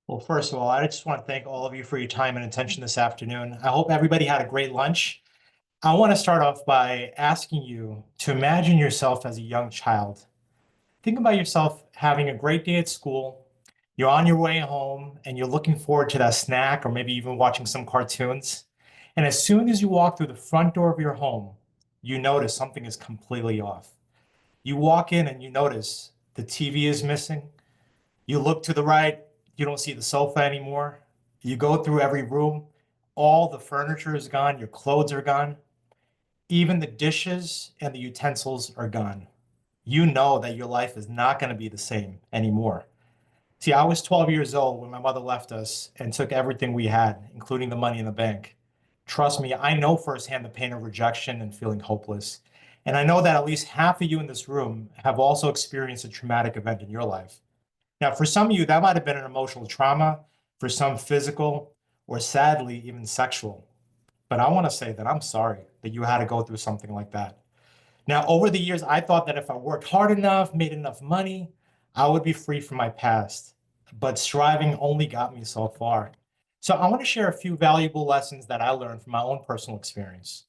Well, first of all, I just want to thank all of you for your time and attention this afternoon. I hope everybody had a great lunch. I want to start off by asking you to imagine yourself as a young child. Think about yourself having a great day at school. You're on your way home and you're looking forward to that snack or maybe even watching some cartoons. And as soon as you walk through the front door of your home, you notice something is completely off. You walk in and you notice the TV is missing. You look to the right, you don't see the sofa anymore. You go through every room, all the furniture is gone, your clothes are gone, even the dishes and the utensils are gone. You know that your life is not going to be the same anymore. See, I was 12 years old when my mother left us and took everything we had, including the money in the bank. Trust me, I know firsthand the pain of rejection and feeling hopeless. And I know that at least half of you in this room have also experienced a traumatic event in your life. Now, for some of you, that might have been an emotional trauma, for some physical, or sadly, even sexual. But I want to say that I'm sorry that you had to go through something like that. Now, over the years, I thought that if I worked hard enough, made enough money, I would be free from my past. But striving only got me so far. So I want to share a few valuable lessons that I learned from my own personal experience.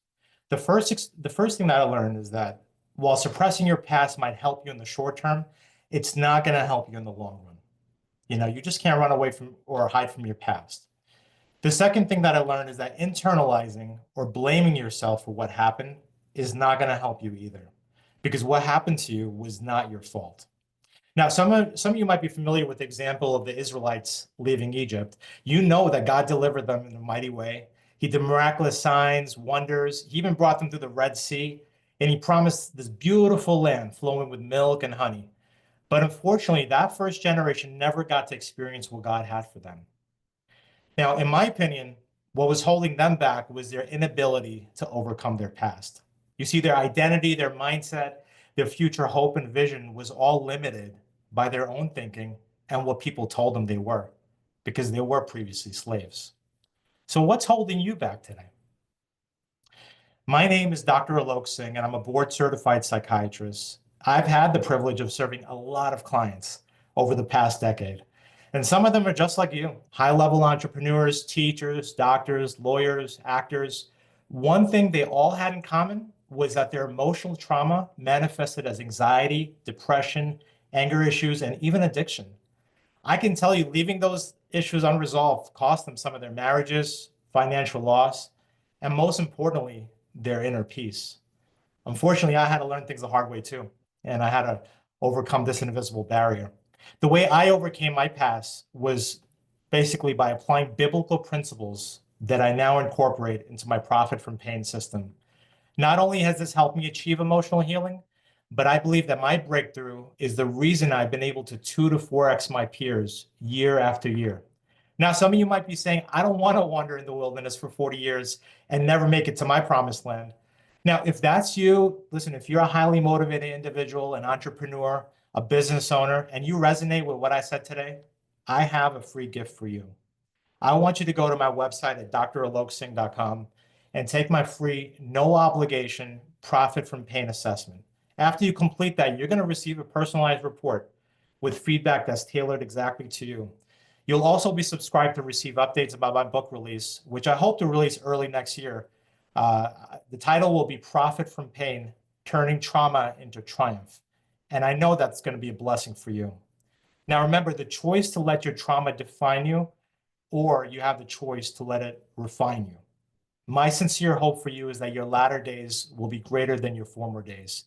The first thing that I learned is that while suppressing your past might help you in the short term, it's not going to help you in the long run. You just can't run away from or hide from your past. The second thing that I learned is that internalizing or blaming yourself for what happened is not going to help you either, because what happened to you was not your fault. Now, some of you might be familiar with the example of the Israelites leaving Egypt. You know that God delivered them in a mighty way. He did miraculous signs, wonders. He even brought them through the Red Sea, and he promised this beautiful land flowing with milk and honey. But unfortunately, that first generation never got to experience what God had for them. Now, in my opinion, what was holding them back was their inability to overcome their past. You see, their identity, their mindset, their future hope and vision was all limited by their own thinking and what people told them they were, because they were previously slaves. So what's holding you back today? My name is Dr. Alok Singh, and I'm a board certified psychiatrist. I've had the privilege of serving a lot of clients over the past decade. And some of them are just like you, high-level entrepreneurs, teachers, doctors, lawyers, actors. One thing they all had in common was that their emotional trauma manifested as anxiety, depression, anger issues, and even addiction. I can tell you, leaving those issues unresolved cost them some of their marriages, financial loss, and most importantly, their inner peace. Unfortunately, I had to learn things the hard way too, and I had to overcome this invisible barrier. The way I overcame my past was basically by applying biblical principles that I now incorporate into my profit from pain system. Not only has this helped me achieve emotional healing, but I believe that my breakthrough is the reason I've been able to 2 to 4x my peers year after year. Now, some of you might be saying, I don't want to wander in the wilderness for 40 years and never make it to my promised land. Now, if that's you, listen, if you're a highly motivated individual, an entrepreneur, a business owner, and you resonate with what I said today, I have a free gift for you. I want you to go to my website at draloksingh.com and take my free, no obligation profit from pain assessment. After you complete that, you're going to receive a personalized report with feedback that's tailored exactly to you. You'll also be subscribed to receive updates about my book release, which I hope to release early next year. The title will be Profit from Pain, Turning Trauma into Triumph. And I know that's going to be a blessing for you. Now, remember, the choice to let your trauma define you, or you have the choice to let it refine you. My sincere hope for you is that your latter days will be greater than your former days.